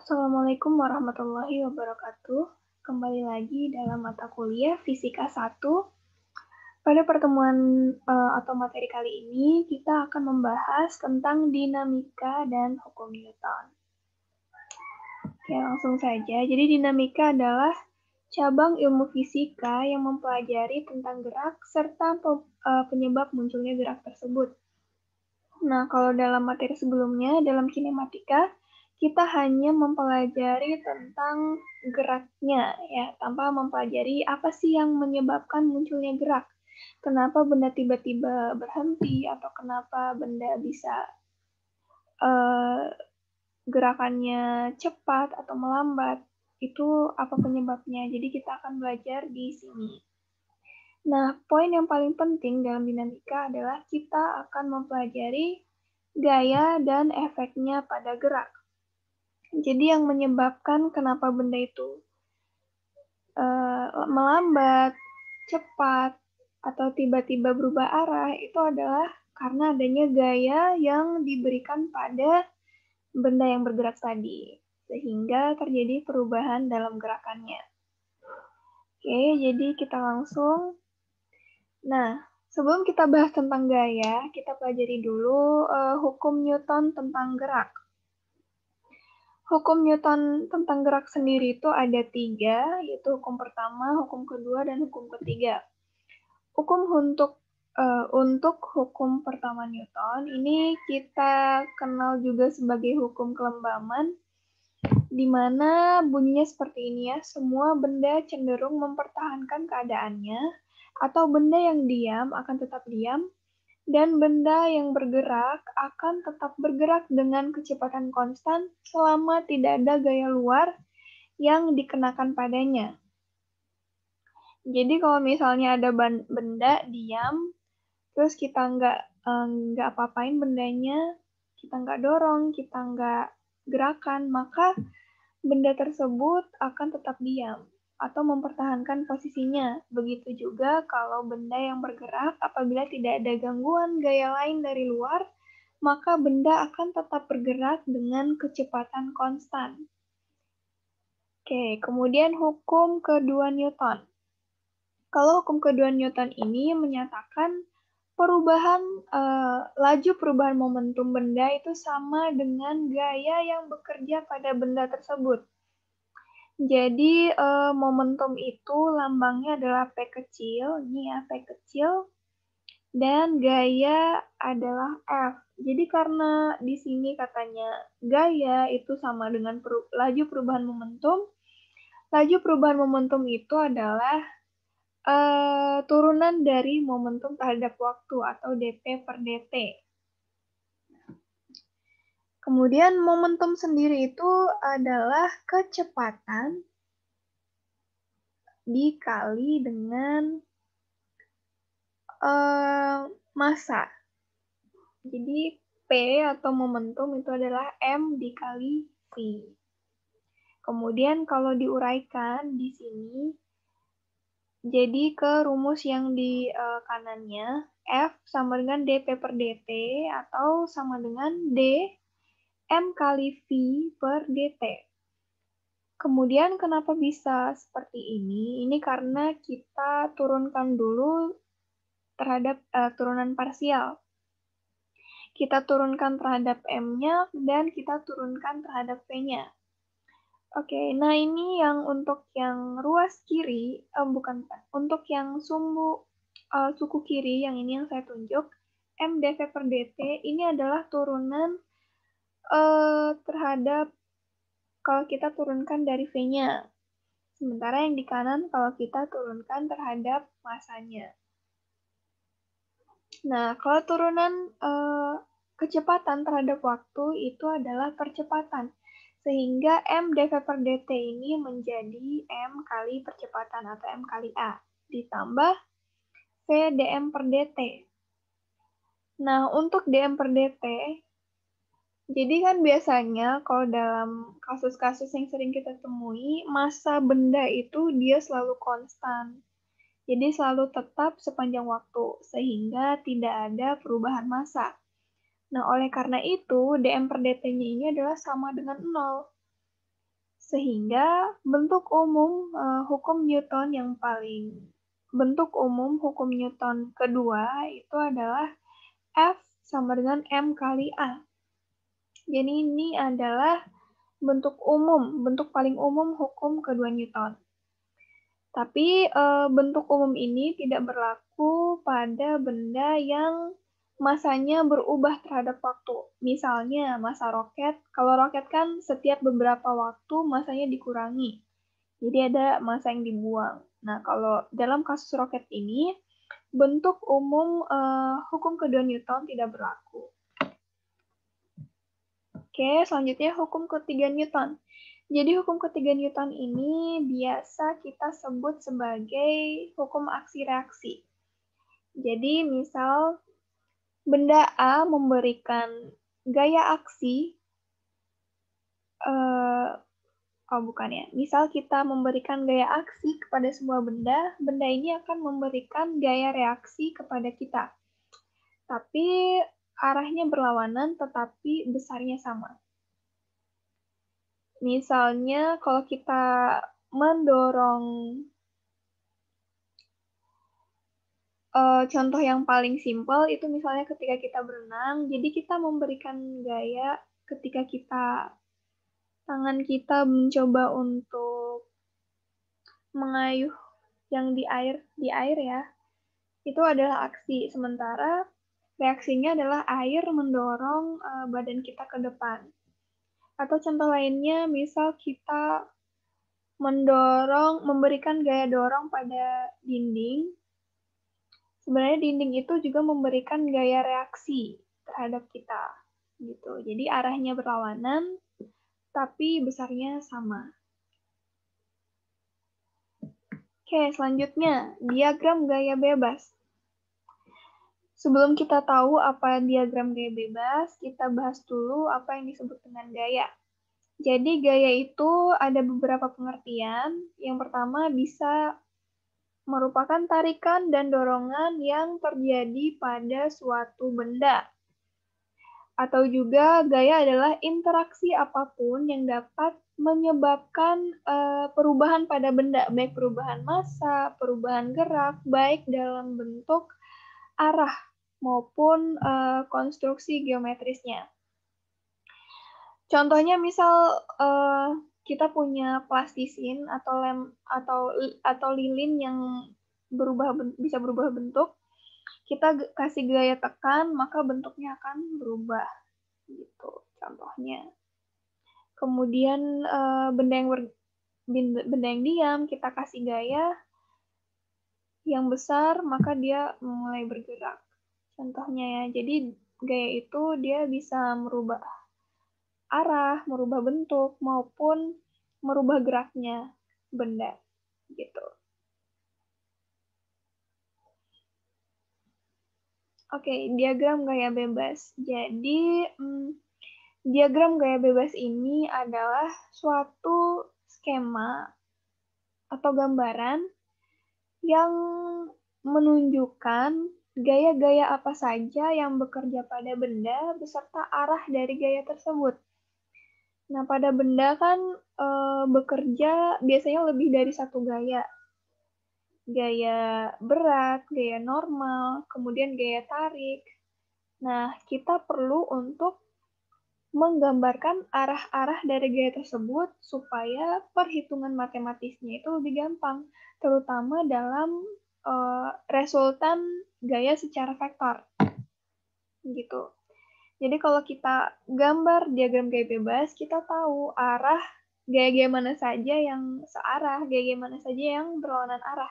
Assalamualaikum warahmatullahi wabarakatuh. Kembali lagi dalam mata kuliah Fisika 1. Pada pertemuan atau materi kali ini, kita akan membahas tentang dinamika dan hukum Newton. Oke, langsung saja. Jadi dinamika adalah cabang ilmu fisika yang mempelajari tentang gerak serta penyebab munculnya gerak tersebut. Nah, kalau dalam materi sebelumnya, dalam kinematika, kita hanya mempelajari tentang geraknya, ya, tanpa mempelajari apa sih yang menyebabkan munculnya gerak. Kenapa benda tiba-tiba berhenti, atau kenapa benda bisa gerakannya cepat atau melambat. Itu apa penyebabnya. Jadi kita akan belajar di sini. Nah, poin yang paling penting dalam dinamika adalah kita akan mempelajari gaya dan efeknya pada gerak. Jadi yang menyebabkan kenapa benda itu melambat, cepat, atau tiba-tiba berubah arah itu adalah karena adanya gaya yang diberikan pada benda yang bergerak tadi, sehingga terjadi perubahan dalam gerakannya. Oke, jadi kita langsung. Nah, sebelum kita bahas tentang gaya, kita pelajari dulu hukum Newton tentang gerak. Hukum Newton tentang gerak sendiri itu ada 3, yaitu hukum pertama, hukum kedua, dan hukum ketiga. Hukum untuk hukum pertama Newton, ini kita kenal juga sebagai hukum kelembaman, di mana bunyinya seperti ini ya, semua benda cenderung mempertahankan keadaannya, atau benda yang diam akan tetap diam, dan benda yang bergerak akan tetap bergerak dengan kecepatan konstan selama tidak ada gaya luar yang dikenakan padanya. Jadi kalau misalnya ada benda diam, terus kita nggak apa-apain bendanya, kita nggak dorong, kita nggak gerakan, maka benda tersebut akan tetap diam atau mempertahankan posisinya. Begitu juga kalau benda yang bergerak, apabila tidak ada gangguan gaya lain dari luar, maka benda akan tetap bergerak dengan kecepatan konstan. Oke, kemudian hukum kedua Newton. Kalau hukum kedua Newton ini menyatakan laju perubahan momentum benda itu sama dengan gaya yang bekerja pada benda tersebut. Jadi momentum itu lambangnya adalah P kecil, ini ya P kecil, dan gaya adalah F. Jadi karena di sini katanya gaya itu sama dengan laju perubahan momentum, laju perubahan momentum itu adalah turunan dari momentum terhadap waktu atau dp per dt. Kemudian momentum sendiri itu adalah kecepatan dikali dengan massa. Jadi P atau momentum itu adalah M dikali V. Kemudian kalau diuraikan di sini, jadi ke rumus yang di kanannya, F sama dengan dp per dt atau sama dengan D M kali V per dt. Kemudian kenapa bisa seperti ini? Ini karena kita turunkan dulu terhadap turunan parsial. Kita turunkan terhadap M-nya dan kita turunkan terhadap V-nya. Oke, nah ini yang untuk yang ruas kiri, untuk yang suku kiri, yang ini yang saya tunjuk, M dv per dt, ini adalah turunan terhadap kalau kita turunkan dari V-nya. Sementara yang di kanan kalau kita turunkan terhadap massanya. Nah, kalau turunan kecepatan terhadap waktu itu adalah percepatan. Sehingga M dv per dt ini menjadi M kali percepatan atau M kali A. Ditambah V dm per dt. Nah, untuk dm per dt, jadi kan biasanya kalau dalam kasus-kasus yang sering kita temui, massa benda itu dia selalu konstan. Jadi selalu tetap sepanjang waktu, sehingga tidak ada perubahan massa. Nah, oleh karena itu, dm per dt-nya ini adalah sama dengan 0. Sehingga bentuk umum hukum Newton kedua itu adalah F sama dengan M kali A. Jadi ini adalah bentuk paling umum hukum kedua Newton. Tapi bentuk umum ini tidak berlaku pada benda yang masanya berubah terhadap waktu. Misalnya masa roket, kalau roket kan setiap beberapa waktu masanya dikurangi. Jadi ada masa yang dibuang. Nah, kalau dalam kasus roket ini, bentuk umum hukum kedua Newton tidak berlaku. Oke, selanjutnya hukum ketiga Newton. Jadi hukum ketiga Newton ini biasa kita sebut sebagai hukum aksi-reaksi. Jadi misal benda A memberikan gaya aksi, misal kita memberikan gaya aksi kepada sebuah benda, benda ini akan memberikan gaya reaksi kepada kita. Tapi arahnya berlawanan tetapi besarnya sama. Misalnya kalau kita mendorong, contoh yang paling simpel itu misalnya ketika kita berenang, jadi kita memberikan gaya ketika tangan kita mencoba untuk mengayuh yang di air ya, itu adalah aksi, sementara reaksinya adalah air mendorong badan kita ke depan. Atau contoh lainnya, misal kita memberikan gaya dorong pada dinding, sebenarnya dinding itu juga memberikan gaya reaksi terhadap kita, gitu. Jadi arahnya berlawanan, tapi besarnya sama. Oke, selanjutnya diagram gaya bebas. Sebelum kita tahu apa diagram gaya bebas, kita bahas dulu apa yang disebut dengan gaya. Jadi gaya itu ada beberapa pengertian. Yang pertama bisa merupakan tarikan dan dorongan yang terjadi pada suatu benda. Atau juga gaya adalah interaksi apapun yang dapat menyebabkan perubahan pada benda, baik perubahan massa, perubahan gerak, baik dalam bentuk arah maupun konstruksi geometrisnya. Contohnya misal kita punya plastisin atau lilin yang bisa berubah bentuk, kita kasih gaya tekan maka bentuknya akan berubah, gitu contohnya. Kemudian benda yang diam kita kasih gaya yang besar maka dia mulai bergerak. Contohnya ya, jadi gaya itu dia bisa merubah arah, merubah bentuk, maupun merubah geraknya benda, gitu. Oke, diagram gaya bebas. Jadi, diagram gaya bebas ini adalah suatu skema atau gambaran yang menunjukkan gaya-gaya apa saja yang bekerja pada benda beserta arah dari gaya tersebut. Nah, pada benda kan bekerja biasanya lebih dari satu gaya. Gaya berat, gaya normal, kemudian gaya tarik. Nah, kita perlu untuk menggambarkan arah-arah dari gaya tersebut supaya perhitungan matematisnya itu lebih gampang, terutama dalam resultan gaya secara vektor. Gitu. Jadi kalau kita gambar diagram gaya bebas, kita tahu arah gaya-gaya mana saja yang searah, gaya-gaya mana saja yang berlawanan arah,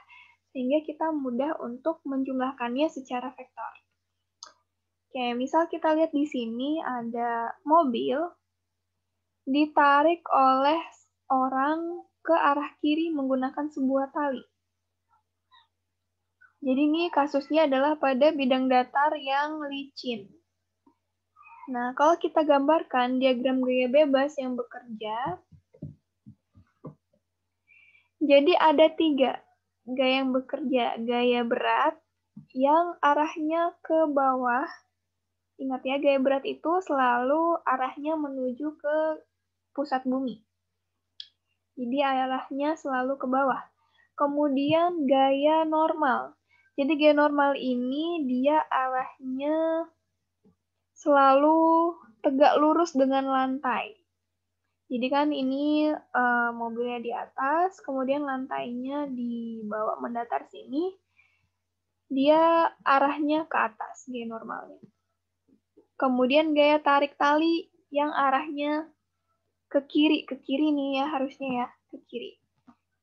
sehingga kita mudah untuk menjumlahkannya secara vektor. Oke, misal kita lihat di sini ada mobil ditarik oleh orang ke arah kiri menggunakan sebuah tali. Jadi ini kasusnya adalah pada bidang datar yang licin. Nah, kalau kita gambarkan diagram gaya bebas yang bekerja, jadi ada 3 gaya yang bekerja. Gaya berat yang arahnya ke bawah. Ingat ya, gaya berat itu selalu arahnya menuju ke pusat bumi. Jadi arahnya selalu ke bawah. Kemudian gaya normal. Jadi gaya normal ini dia arahnya selalu tegak lurus dengan lantai. Jadi kan ini mobilnya di atas, kemudian lantainya dibawa mendatar sini, dia arahnya ke atas, gaya normalnya. Kemudian gaya tarik tali yang arahnya ke kiri nih ya harusnya ya, ke kiri.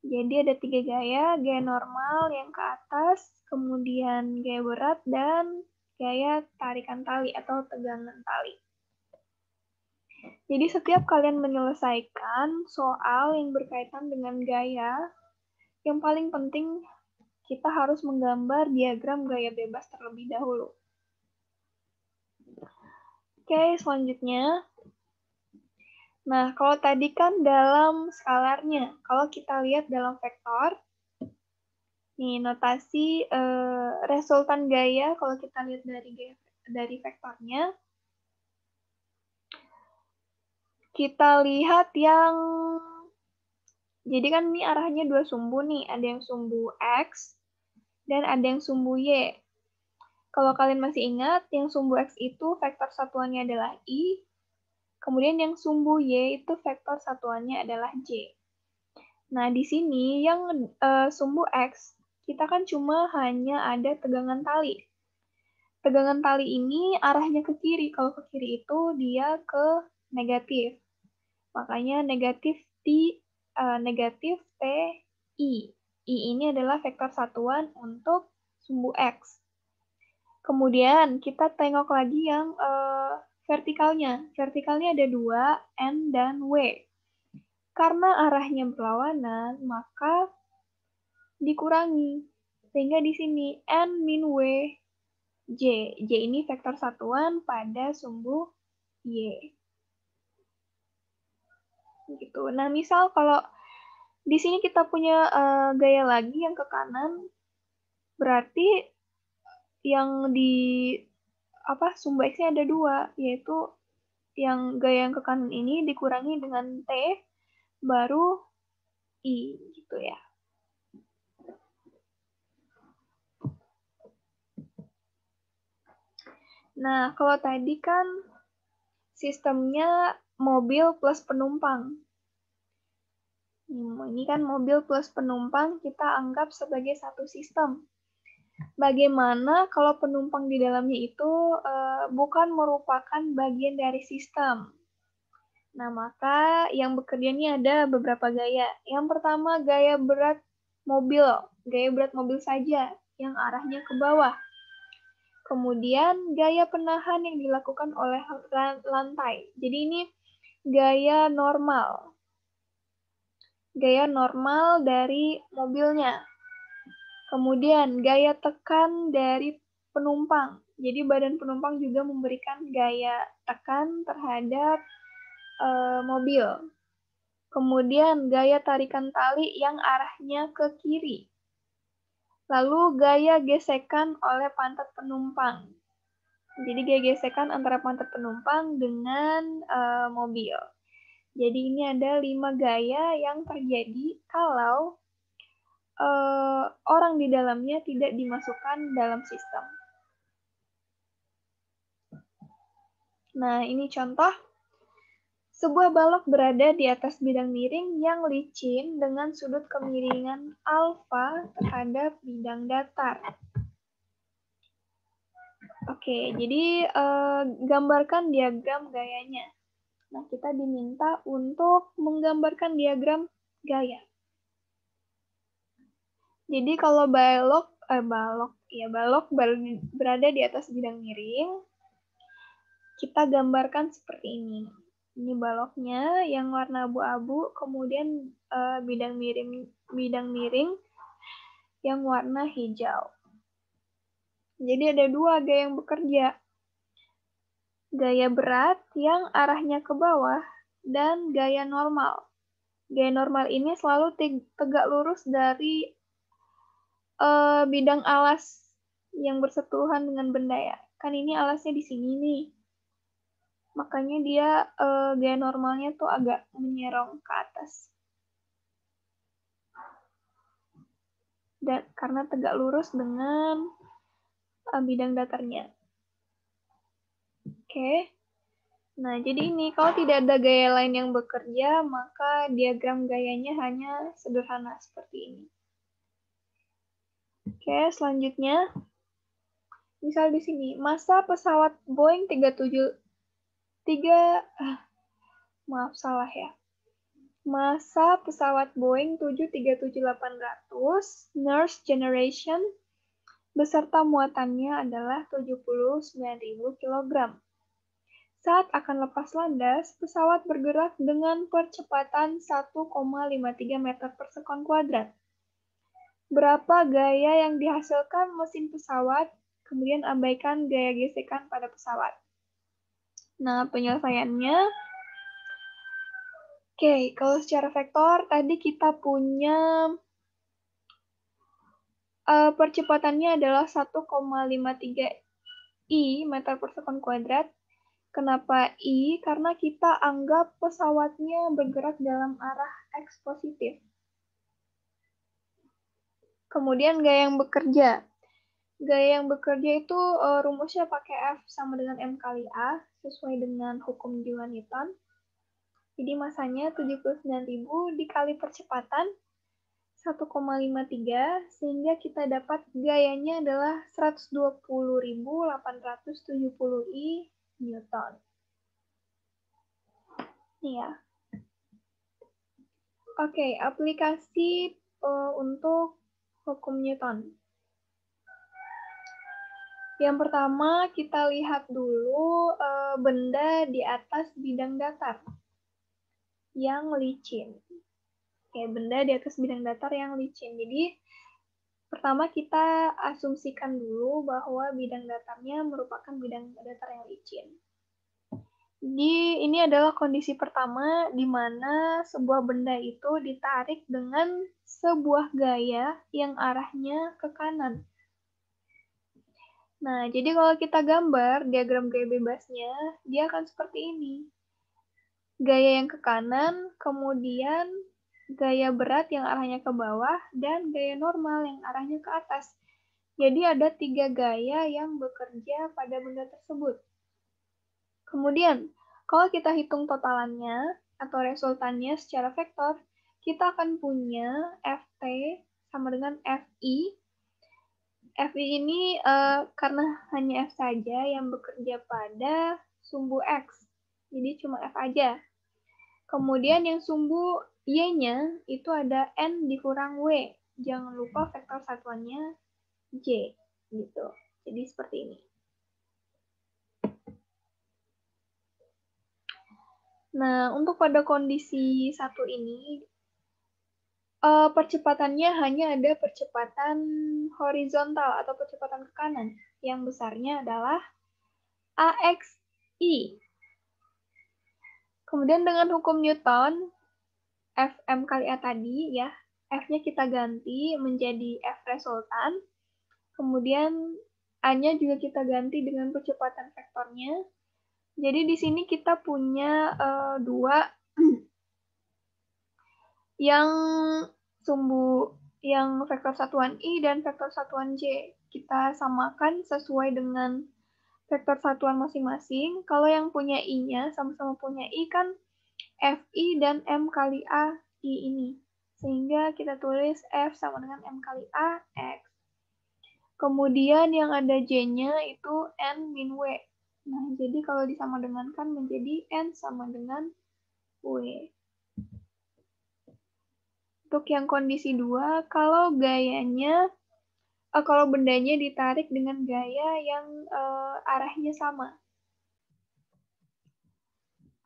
Jadi ada 3 gaya normal yang ke atas, kemudian gaya berat, dan gaya tarikan tali atau tegangan tali. Jadi setiap kalian menyelesaikan soal yang berkaitan dengan gaya, yang paling penting kita harus menggambar diagram gaya bebas terlebih dahulu. Oke, selanjutnya. Nah, kalau tadi kan dalam skalarnya, kalau kita lihat dalam vektor, nih notasi resultan gaya, kalau kita lihat dari vektornya, kita lihat yang, jadi kan ini arahnya 2 sumbu nih, ada yang sumbu X dan ada yang sumbu Y. Kalau kalian masih ingat, yang sumbu X itu vektor satuannya adalah I, kemudian yang sumbu Y itu vektor satuannya adalah J. Nah, di sini yang sumbu X, kita kan cuma hanya ada tegangan tali. Tegangan tali ini arahnya ke kiri, kalau ke kiri itu dia ke negatif. Makanya negatif negatif TI. I ini adalah vektor satuan untuk sumbu X. Kemudian kita tengok lagi yang vertikalnya. Vertikalnya ada 2, N dan W. Karena arahnya berlawanan, maka dikurangi. Sehingga di sini N min W, J. J ini vektor satuan pada sumbu Y. Gitu. Nah, misal kalau di sini kita punya gaya lagi yang ke kanan, berarti yang di sumbu X-nya ada 2, yaitu yang gaya yang ke kanan ini dikurangi dengan T, baru I, gitu ya. Nah, kalau tadi kan sistemnya mobil plus penumpang. Ini kan mobil plus penumpang kita anggap sebagai satu sistem. Bagaimana kalau penumpang di dalamnya itu bukan merupakan bagian dari sistem? Nah, maka yang bekerja ini ada beberapa gaya. Yang pertama, gaya berat mobil. Gaya berat mobil saja, yang arahnya ke bawah. Kemudian, gaya penahan yang dilakukan oleh lantai. Jadi ini gaya normal. Gaya normal dari mobilnya. Kemudian, gaya tekan dari penumpang. Jadi badan penumpang juga memberikan gaya tekan terhadap mobil. Kemudian, gaya tarikan tali yang arahnya ke kiri. Lalu, gaya gesekan oleh pantat penumpang. Jadi, gaya gesekan antara pantat penumpang dengan mobil. Jadi, ini ada 5 gaya yang terjadi kalau orang di dalamnya tidak dimasukkan dalam sistem. Nah, ini contoh. Sebuah balok berada di atas bidang miring yang licin dengan sudut kemiringan alfa terhadap bidang datar. Oke, jadi gambarkan diagram gayanya. Nah, kita diminta untuk menggambarkan diagram gaya. Jadi kalau balok berada di atas bidang miring, kita gambarkan seperti ini. Ini baloknya yang warna abu-abu, kemudian bidang miring yang warna hijau. Jadi ada 2 gaya yang bekerja. Gaya berat yang arahnya ke bawah dan gaya normal. Gaya normal ini selalu tegak lurus dari bidang alas yang bersentuhan dengan benda ya. Kan ini alasnya di sini nih. Makanya dia gaya normalnya tuh agak menyerong ke atas. karena tegak lurus dengan bidang datarnya. Oke. Nah, jadi ini kalau tidak ada gaya lain yang bekerja, maka diagram gayanya hanya sederhana seperti ini. Oke, selanjutnya. Misal di sini, massa pesawat Boeing 737 Massa pesawat Boeing 737-800 Nurse Generation beserta muatannya adalah 79.000 kg. Saat akan lepas landas, pesawat bergerak dengan percepatan 1,53 meter per sekon kuadrat. Berapa gaya yang dihasilkan mesin pesawat, kemudian abaikan gaya gesekan pada pesawat. Nah, penyelesaiannya, oke, kalau secara vektor, tadi kita punya percepatannya adalah 1,53 I meter per sekon kuadrat. Kenapa I? Karena kita anggap pesawatnya bergerak dalam arah X positif. Kemudian gaya yang bekerja. Gaya yang bekerja itu rumusnya pakai F sama dengan M kali A, sesuai dengan hukum Joule Newton. Jadi masanya 79.000 dikali percepatan 1,53, sehingga kita dapat gayanya adalah 120.870 I Newton. Nih ya. Oke, aplikasi untuk hukum Newton. Yang pertama, kita lihat dulu benda di atas bidang datar yang licin. Oke, benda di atas bidang datar yang licin. Jadi, pertama kita asumsikan dulu bahwa bidang datarnya merupakan bidang datar yang licin. Jadi, ini adalah kondisi pertama di mana sebuah benda itu ditarik dengan sebuah gaya yang arahnya ke kanan. Nah, jadi kalau kita gambar diagram gaya bebasnya, dia akan seperti ini. Gaya yang ke kanan, kemudian gaya berat yang arahnya ke bawah, dan gaya normal yang arahnya ke atas. Jadi ada 3 gaya yang bekerja pada benda tersebut. Kemudian, kalau kita hitung totalannya atau resultannya secara vektor, kita akan punya Ft sama dengan Fi. Fi ini karena hanya F saja yang bekerja pada sumbu X. Jadi cuma F aja. Kemudian yang sumbu Y-nya itu ada N dikurang W. Jangan lupa vektor satuannya J. Gitu. Jadi seperti ini. Nah, untuk pada kondisi satu ini, percepatannya hanya ada percepatan horizontal atau percepatan ke kanan. Yang besarnya adalah AXI. Kemudian dengan hukum Newton, Fm kali A tadi, ya, F-nya kita ganti menjadi F resultan. Kemudian A-nya juga kita ganti dengan percepatan vektornya. Jadi di sini kita punya dua yang sumbu yang vektor satuan I dan vektor satuan J. Kita samakan sesuai dengan vektor satuan masing-masing. Kalau yang punya I-nya sama-sama punya I kan Fi dan M kali A I ini. Sehingga kita tulis F sama dengan M kali A X. Kemudian yang ada J-nya itu N min W. Nah, jadi kalau disamadengankan menjadi N sama dengan W. Untuk yang kondisi 2, kalau bendanya ditarik dengan gaya yang arahnya sama.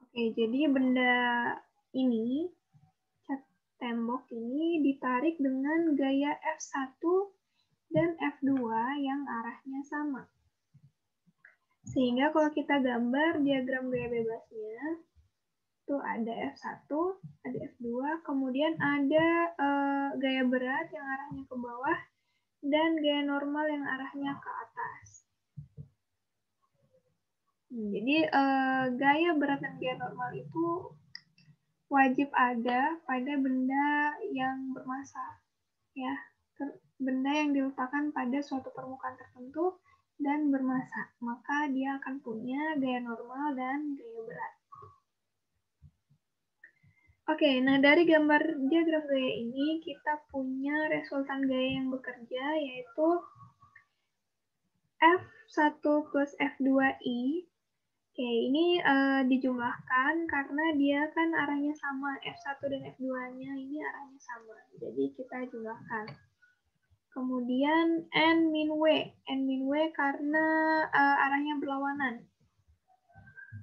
Oke, jadi benda ini, cat tembok ini ditarik dengan gaya F1 dan F2 yang arahnya sama. Sehingga kalau kita gambar diagram gaya bebasnya, itu ada F1, ada F2, kemudian ada gaya berat yang arahnya ke bawah, dan gaya normal yang arahnya ke atas. Jadi gaya berat dan gaya normal itu wajib ada pada benda yang bermassa, ya. benda yang diletakkan pada suatu permukaan tertentu dan bermassa, maka dia akan punya gaya normal dan gaya berat. Oke, nah dari gambar diagram gaya ini kita punya resultan gaya yang bekerja, yaitu F1 plus F2I. Oke, ini dijumlahkan karena dia kan arahnya sama, F1 dan F2-nya ini arahnya sama, jadi kita jumlahkan. Kemudian N min W karena arahnya berlawanan.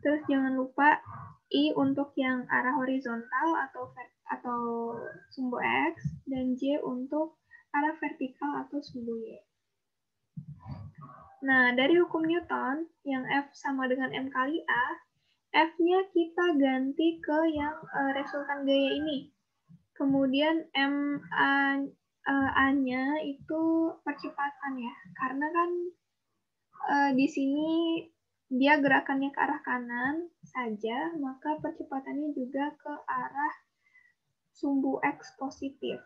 Terus jangan lupa I untuk yang arah horizontal atau sumbu X, dan J untuk arah vertikal atau sumbu Y. Nah, dari hukum Newton, yang F sama dengan M kali A, F-nya kita ganti ke yang resultan gaya ini. Kemudian A-nya itu percepatan ya, karena kan di sini dia gerakannya ke arah kanan saja, maka percepatannya juga ke arah sumbu X positif.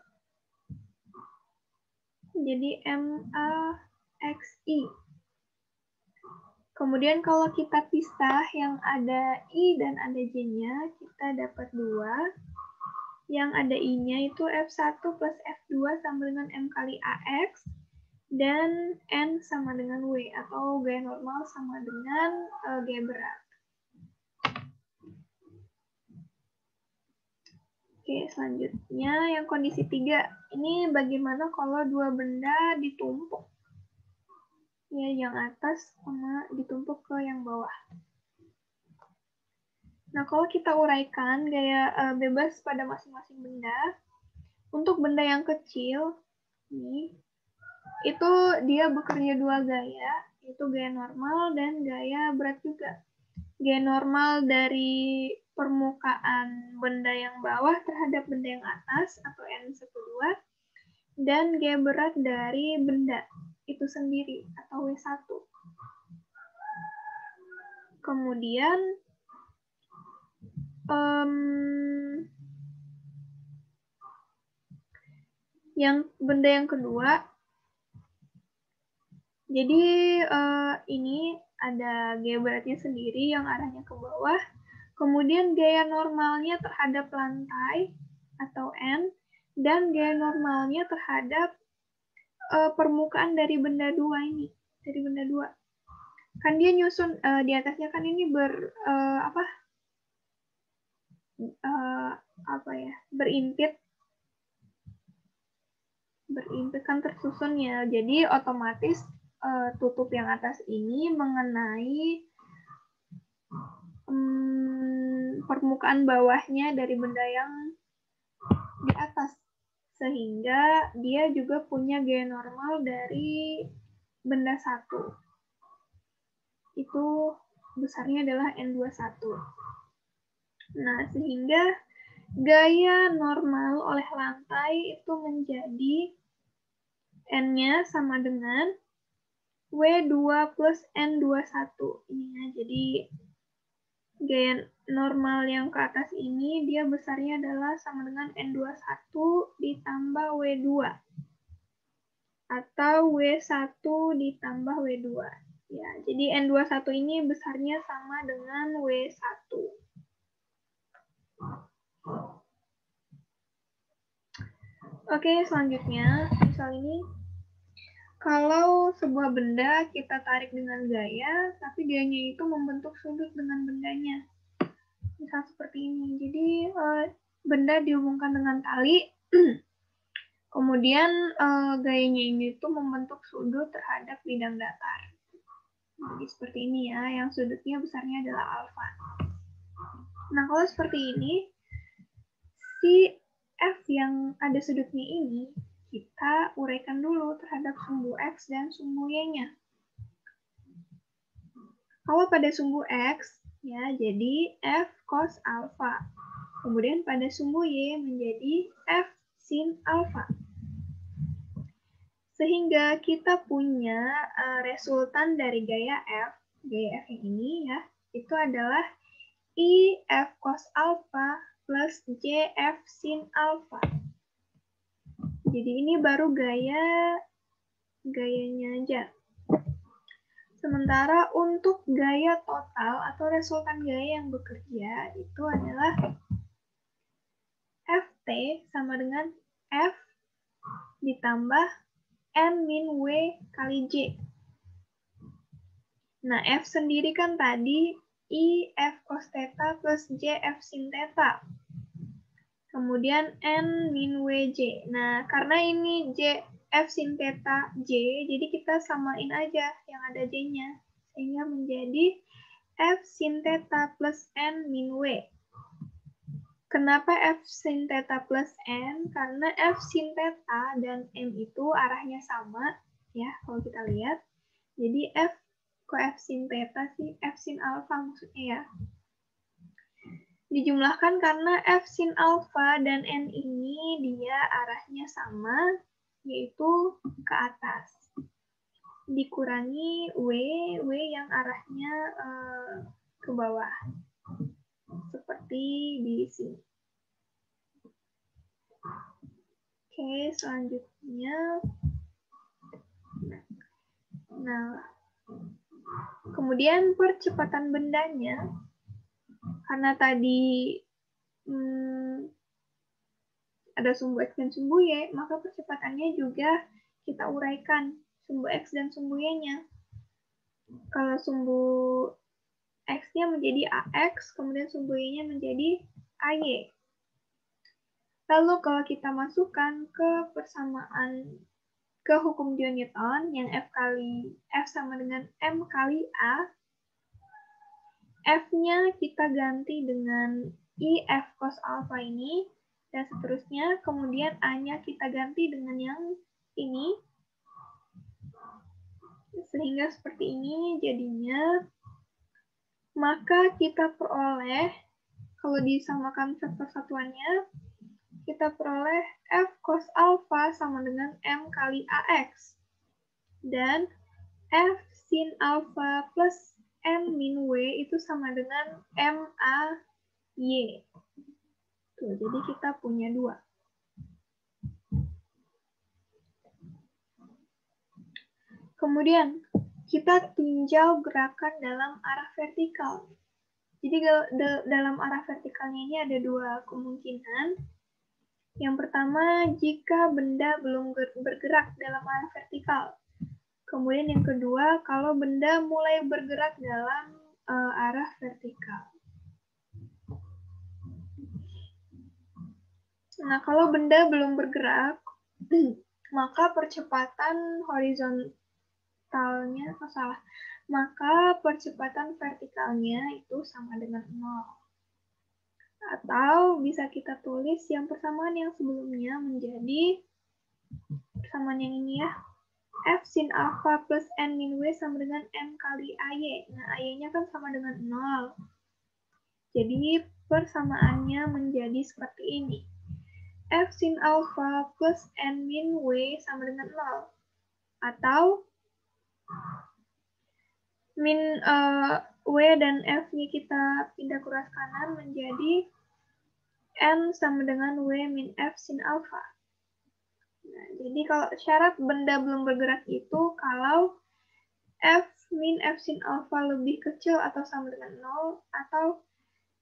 Jadi MAXI. Kemudian kalau kita pisah yang ada I dan ada J-nya, kita dapat 2. Yang ada I-nya itu F1 plus F2 sama dengan M kali AX, dan N sama dengan W, atau gaya normal sama dengan gaya berat. Oke, selanjutnya yang kondisi 3. Ini bagaimana kalau dua benda ditumpuk. Ya, yang atas sama ditumpuk ke yang bawah. Nah, kalau kita uraikan gaya bebas pada masing-masing benda, untuk benda yang kecil, nih, itu dia bekerja dua gaya, yaitu gaya normal dan gaya berat juga. Gaya normal dari permukaan benda yang bawah terhadap benda yang atas, atau N12, dan gaya berat dari benda itu sendiri, atau W1. Kemudian, yang benda yang kedua, jadi ini ada gaya beratnya sendiri yang arahnya ke bawah, kemudian gaya normalnya terhadap lantai atau N, dan gaya normalnya terhadap permukaan dari benda dua ini, dari benda dua. Kan dia nyusun di atasnya kan ini berimpit kan tersusun ya, jadi otomatis tutup yang atas ini mengenai permukaan bawahnya dari benda yang di atas, sehingga dia juga punya gaya normal dari benda 1. Itu besarnya adalah N21. Nah, sehingga gaya normal oleh lantai itu menjadi N-nya sama dengan W2 plus N21. Ini ya, jadi gaya normal yang ke atas ini dia besarnya adalah sama dengan N21 ditambah W2. Atau W1 ditambah W2. Ya, jadi N21 ini besarnya sama dengan W1. Oke, selanjutnya, misal ini, kalau sebuah benda kita tarik dengan gaya, tapi gayanya itu membentuk sudut dengan bendanya. Misal seperti ini. Jadi, benda dihubungkan dengan tali, kemudian gayanya ini tuh membentuk sudut terhadap bidang datar. Jadi seperti ini ya, yang sudutnya besarnya adalah alfa. Nah, kalau seperti ini, si F yang ada sudutnya ini, kita uraikan dulu terhadap sumbu X dan sumbu Y-nya. Kalau pada sumbu X, ya jadi F cos alfa. Kemudian pada sumbu Y menjadi F sin alfa. Sehingga kita punya resultan dari gaya F yang ini ya, itu adalah I F cos alfa plus J F sin alfa. Jadi ini baru gayanya aja. Sementara untuk gaya total atau resultan gaya yang bekerja itu adalah Ft sama dengan F ditambah N min W kali J. Nah, F sendiri kan tadi I F cos theta plus J F sin theta. Kemudian N min WJ. Nah, karena ini J F sin theta J, jadi kita samain aja yang ada J-nya. Sehingga menjadi F sin theta plus N min W. Kenapa F sin theta plus N? Karena F sin theta dan M itu arahnya sama, ya, kalau kita lihat. Jadi F kok F sin theta sih? F sin alpha maksudnya ya. Dijumlahkan karena F sin alpha dan N ini dia arahnya sama, yaitu ke atas. Dikurangi W yang arahnya ke bawah. Seperti di sini. Oke, selanjutnya. Nah, kemudian percepatan bendanya, karena tadi ada sumbu X dan sumbu Y, maka percepatannya juga kita uraikan sumbu X dan sumbu Y-nya. Kalau sumbu X-nya menjadi AX, kemudian sumbu Y-nya menjadi AY. Lalu kalau kita masukkan ke persamaan ke hukum John Newton yang F sama dengan M kali A, F-nya kita ganti dengan I F cos alpha ini, dan seterusnya. Kemudian A-nya kita ganti dengan yang ini. Sehingga seperti ini jadinya. Maka kita peroleh, kalau disamakan vektor satuannya, kita peroleh F cos alpha sama dengan M kali AX. Dan F sin alpha plus N min W itu sama dengan MAY. Tuh, jadi kita punya 2. Kemudian, kita tinjau gerakan dalam arah vertikal. Jadi dalam arah vertikalnya ini ada 2 kemungkinan. Yang pertama, jika benda belum bergerak dalam arah vertikal. Kemudian yang kedua, kalau benda mulai bergerak dalam arah vertikal. Nah, kalau benda belum bergerak, maka percepatan horizontalnya, maka percepatan vertikalnya itu sama dengan 0. Atau bisa kita tulis yang persamaan yang sebelumnya menjadi persamaan yang ini ya. F sin alpha plus N min W sama dengan M kali AY. Nah, AY-nya kan sama dengan 0. Jadi, persamaannya menjadi seperti ini. F sin alpha plus N min W sama dengan 0. Atau min W dan F-nya kita pindah ke ruas kanan menjadi N sama dengan W min F sin alpha. Nah, jadi kalau syarat benda belum bergerak itu kalau F min F sin alpha lebih kecil atau sama dengan 0, atau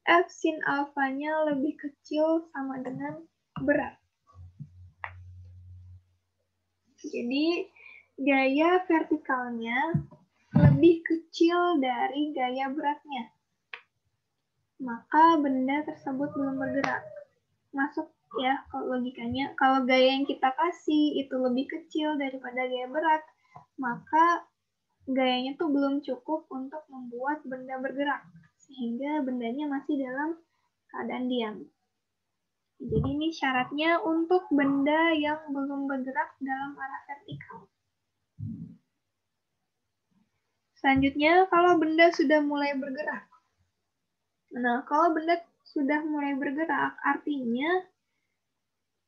F sin alpha-nya lebih kecil sama dengan berat. Jadi, gaya vertikalnya lebih kecil dari gaya beratnya. Maka benda tersebut belum bergerak. Masuk ya kalau logikanya. Kalau gaya yang kita kasih itu lebih kecil daripada gaya berat, maka gayanya tuh belum cukup untuk membuat benda bergerak. Sehingga bendanya masih dalam keadaan diam. Jadi ini syaratnya untuk benda yang belum bergerak dalam arah vertikal. Selanjutnya, kalau benda sudah mulai bergerak. Nah, kalau benda sudah mulai bergerak, artinya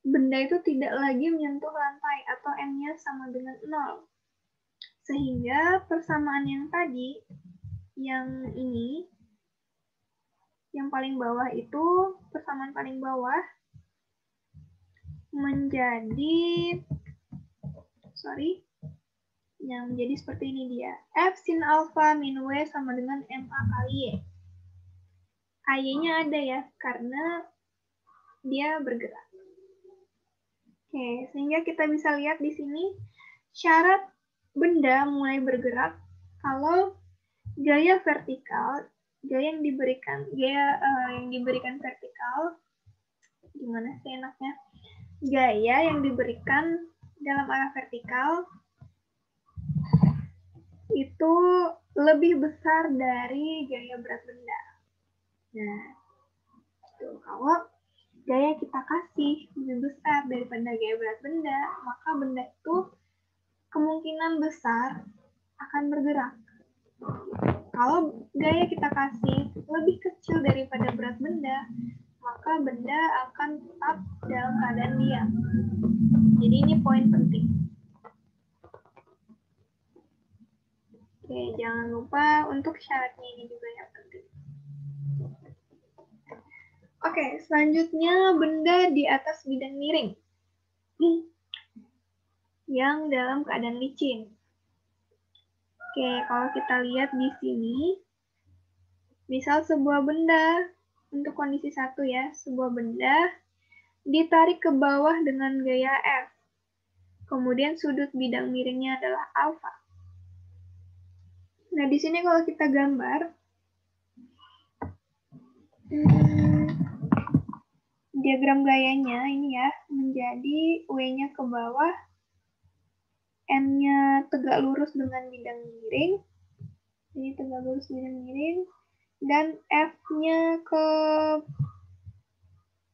benda itu tidak lagi menyentuh lantai atau N-nya sama dengan 0. Sehingga persamaan yang tadi, yang ini, yang paling bawah itu, persamaan paling bawah, menjadi, yang menjadi seperti ini dia. F sin alfa min W sama dengan MA kali Y. Y-nya ada ya, karena dia bergerak. Oke, sehingga kita bisa lihat di sini syarat benda mulai bergerak kalau gaya vertikal, gaya yang diberikan vertikal, gimana sih enaknya? Gaya yang diberikan dalam arah vertikal itu lebih besar dari gaya berat benda. Nah, itu kalau gaya kita kasih lebih besar daripada gaya berat benda, maka benda itu kemungkinan besar akan bergerak. Kalau gaya kita kasih lebih kecil daripada berat benda, maka benda akan tetap dalam keadaan diam. Jadi ini poin penting. Oke, jangan lupa untuk syaratnya ini juga yang penting. Oke, selanjutnya benda di atas bidang miring yang dalam keadaan licin. Oke, kalau kita lihat di sini, misal sebuah benda, untuk kondisi 1 ya, sebuah benda ditarik ke bawah dengan gaya F. Kemudian sudut bidang miringnya adalah alfa. Nah, di sini kalau kita gambar, diagram gayanya ini ya, menjadi W-nya ke bawah, N-nya tegak lurus dengan bidang miring, ini tegak lurus bidang miring, dan F-nya ke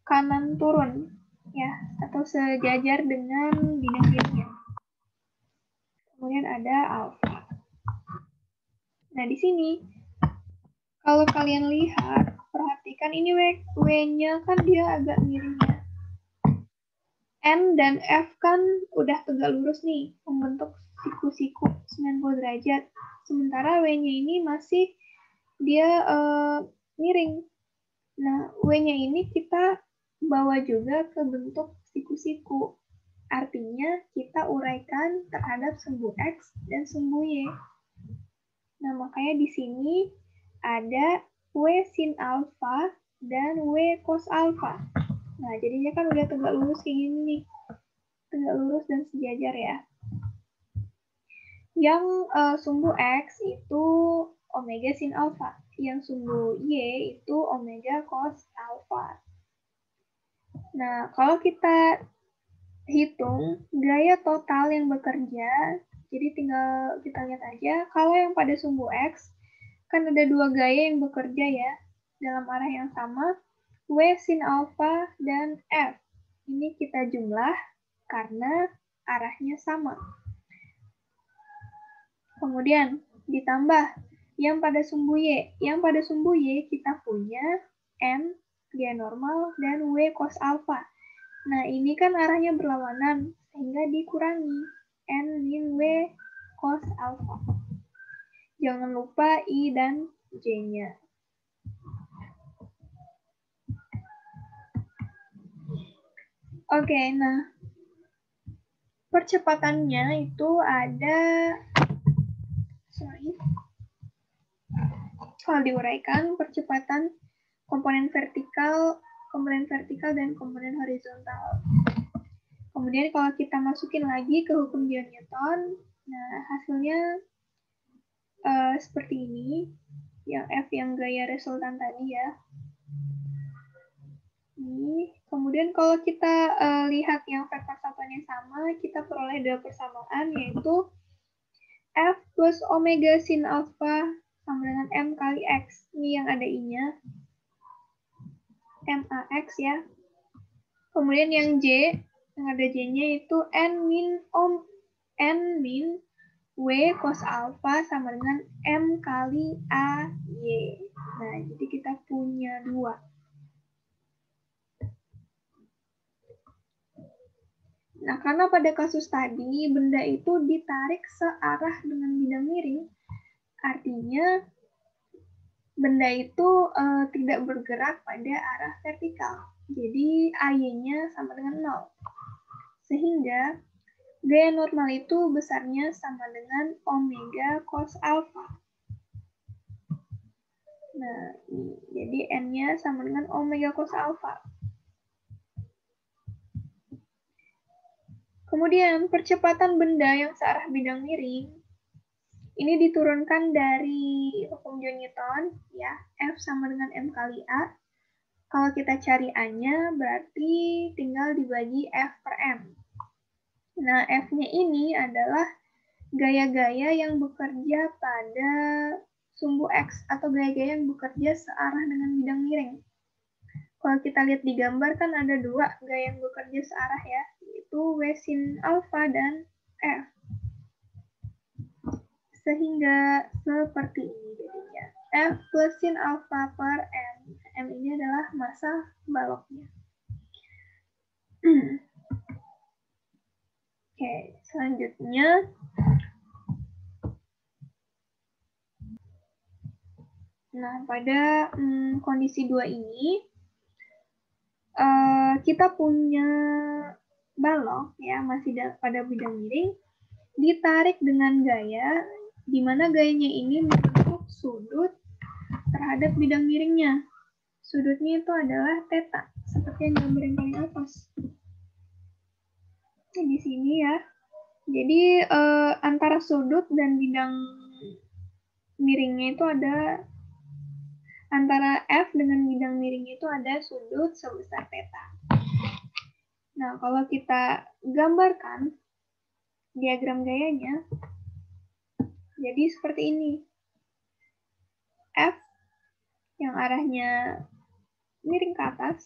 kanan turun, ya, atau sejajar dengan bidang miringnya. Kemudian ada alfa. Nah, di sini, kalau kalian lihat, perhatikan ini W-nya kan dia agak miring ya. N dan F kan udah tegak lurus nih, membentuk siku-siku 90 derajat. Sementara W-nya ini masih dia miring. Nah, W-nya ini kita bawa juga ke bentuk siku-siku. Artinya kita uraikan terhadap sumbu X dan sumbu Y. Nah, makanya di sini ada W sin alfa dan W cos alfa. Nah, jadinya kan udah tegak lurus kayak gini nih. Tegak lurus dan sejajar ya. Yang sumbu X itu omega sin alfa. Yang sumbu Y itu omega cos alfa. Nah, kalau kita hitung gaya total yang bekerja, jadi tinggal kita lihat aja, kalau yang pada sumbu X, kan ada dua gaya yang bekerja ya, dalam arah yang sama, W sin alfa dan F. Ini kita jumlah karena arahnya sama. Kemudian ditambah yang pada sumbu Y. Yang pada sumbu Y kita punya N, gaya normal, dan W cos alfa. Nah, ini kan arahnya berlawanan, sehingga dikurangi N min W cos alfa. Jangan lupa I dan J-nya. Oke, nah percepatannya itu ada, kalau diuraikan percepatan komponen vertikal dan komponen horizontal. Kemudian kalau kita masukin lagi ke hukum Newton, nah hasilnya seperti ini, yang F yang gaya resultan tadi ya. Ini. Kemudian kalau kita lihat yang vektor satuannya sama, kita peroleh dua persamaan, yaitu F plus omega sin alpha sama dengan M kali X. Ini yang ada I-nya. MAX ya. Kemudian yang J, yang ada J-nya itu N min W cos alpha sama dengan M kali AY. Nah, jadi kita punya dua. Nah, karena pada kasus tadi, benda itu ditarik searah dengan bidang miring, artinya benda itu tidak bergerak pada arah vertikal. Jadi, AY-nya sama dengan 0. Sehingga gaya normal itu besarnya sama dengan omega cos alfa. Nah, jadi N-nya sama dengan omega cos alfa. Kemudian, percepatan benda yang searah bidang miring ini diturunkan dari hukum John Newton, ya, F sama dengan M kali A. Kalau kita cari A-nya, berarti tinggal dibagi F per M. Nah, F-nya ini adalah gaya-gaya yang bekerja pada sumbu X atau gaya-gaya yang bekerja searah dengan bidang miring. Kalau kita lihat di gambar kan ada dua gaya yang bekerja searah ya, yaitu W sin alfa dan F. Sehingga seperti ini jadinya. F plus sin alfa per M. M ini adalah massa baloknya. Oke, selanjutnya nah, pada kondisi 2 ini, kita punya balok, ya, masih pada bidang miring, ditarik dengan gaya, di mana gayanya ini membentuk sudut terhadap bidang miringnya. Sudutnya itu adalah theta, seperti yang gambar yang paling atas. Di sini ya. Jadi, antara sudut dan bidang miringnya itu ada antara F dengan bidang miring itu ada sudut sebesar theta. Nah, kalau kita gambarkan diagram gayanya, jadi seperti ini. F yang arahnya miring ke atas,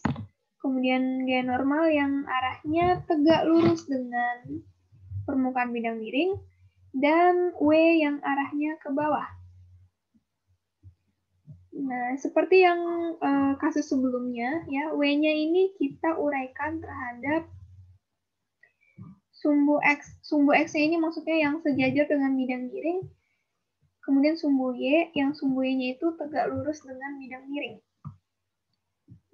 kemudian gaya normal yang arahnya tegak lurus dengan permukaan bidang miring, dan W yang arahnya ke bawah. Nah, seperti yang kasus sebelumnya, ya, W-nya ini kita uraikan terhadap sumbu X. Sumbu X-nya ini maksudnya yang sejajar dengan bidang miring, kemudian sumbu Y, yang sumbu Y-nya itu tegak lurus dengan bidang miring.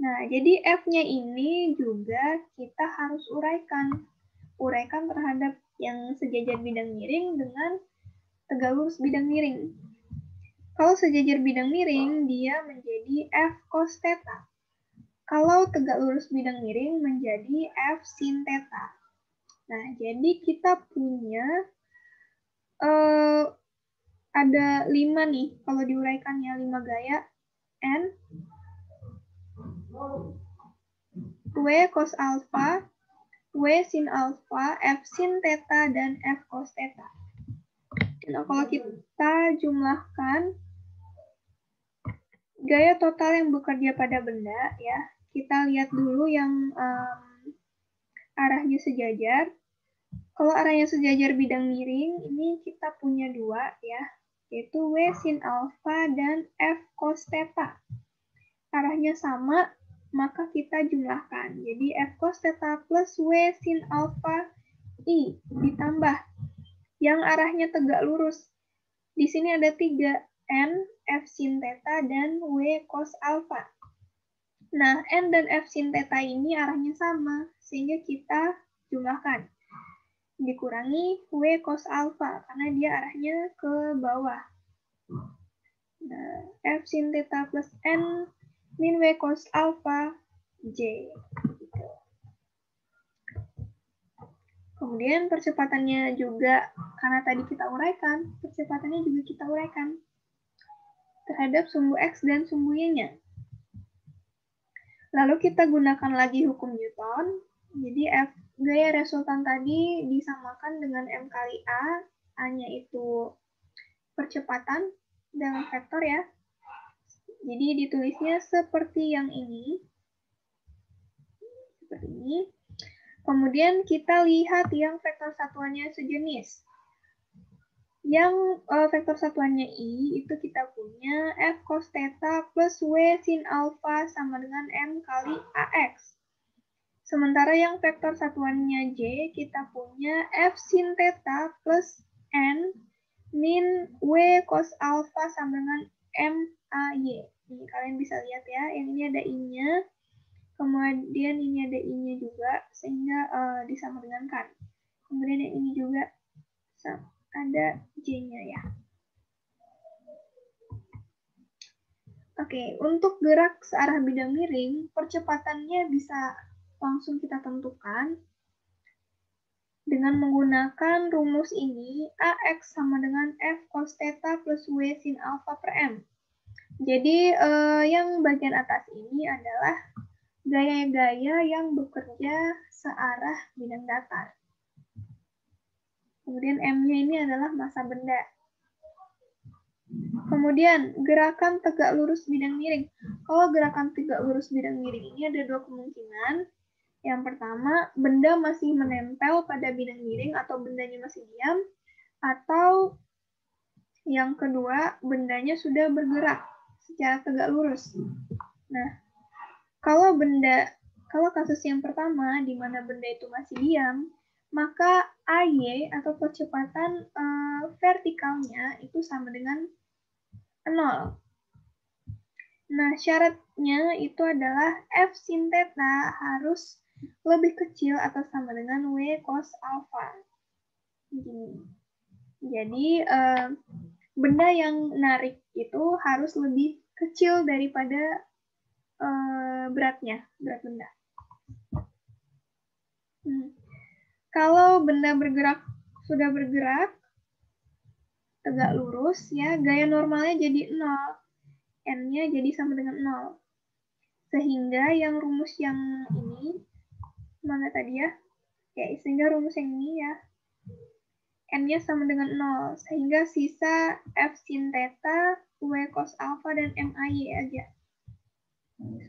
Nah, jadi F-nya ini juga kita harus uraikan. Uraikan terhadap yang sejajar bidang miring dengan tegak lurus bidang miring. Kalau sejajar bidang miring, dia menjadi F cos theta. Kalau tegak lurus bidang miring, menjadi F sin theta. Nah, jadi kita punya ada 5 nih, kalau diuraikannya 5 gaya. N, W cos alpha, W sin alpha, F sin theta, dan F cos theta. Nah, kalau kita jumlahkan gaya total yang bekerja pada benda, ya, kita lihat dulu yang arahnya sejajar. Kalau arahnya sejajar bidang miring, ini kita punya 2, ya, yaitu W sin alpha dan F cos theta. Arahnya sama, maka kita jumlahkan. Jadi F cos theta plus W sin alpha I ditambah yang arahnya tegak lurus. Di sini ada 3, N, F sin theta, dan W cos alpha. Nah, N dan F sin theta ini arahnya sama, sehingga kita jumlahkan. Dikurangi W cos alpha, karena dia arahnya ke bawah. Nah, F sin theta plus N min W cos alpha J. Kemudian percepatannya juga, karena tadi kita uraikan, percepatannya juga kita uraikan terhadap sumbu X dan sumbu Y-nya. Lalu kita gunakan lagi hukum Newton. Jadi F gaya resultan tadi disamakan dengan M kali A. A-nya itu percepatan dalam vektor ya. Jadi ditulisnya seperti yang ini. Seperti ini. Kemudian kita lihat yang vektor satuannya sejenis. Yang vektor satuannya I, itu kita punya F cos theta plus W sin alpha sama dengan M kali AX. Sementara yang vektor satuannya J, kita punya F sin theta plus N min W cos alpha sama dengan M AY. Ini kalian bisa lihat ya, yang ini ada I-nya. Kemudian ini ada I-nya juga, sehingga disama dengan kan. Kemudian yang ini juga ada J-nya ya. Oke, untuk gerak searah bidang miring, percepatannya bisa langsung kita tentukan dengan menggunakan rumus ini, AX sama dengan F cos theta plus W sin alpha per M. Jadi, yang bagian atas ini adalah gaya-gaya yang bekerja searah bidang datar. Kemudian M-nya ini adalah massa benda. Kemudian, gerakan tegak lurus bidang miring. Kalau gerakan tegak lurus bidang miring ini ada dua kemungkinan. Yang pertama, benda masih menempel pada bidang miring atau bendanya masih diam. Atau yang kedua, bendanya sudah bergerak secara tegak lurus. Nah, kalau kasus yang pertama, di mana benda itu masih diam, maka AY atau percepatan vertikalnya itu sama dengan 0. Nah, syaratnya itu adalah F sin theta harus lebih kecil atau sama dengan W cos alpha. Jadi, benda yang narik itu harus lebih kecil daripada berat benda. Kalau benda sudah bergerak, tegak lurus, ya gaya normalnya jadi 0. N-nya jadi sama dengan 0. Sehingga yang rumus yang ini, mana tadi ya? Ya, sehingga rumus yang ini ya, N-nya sama dengan 0. Sehingga sisa F sin theta, W cos alpha, dan MAY aja.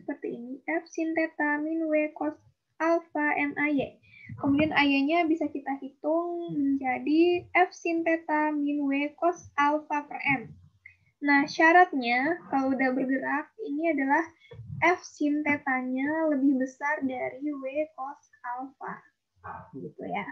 Seperti ini. F sin theta min W cos alpha MAY. Kemudian AY-nya bisa kita hitung menjadi F sin theta min W cos alpha per M. Nah, syaratnya kalau udah bergerak, ini adalah F sin theta-nya lebih besar dari W cos alpha. Gitu ya.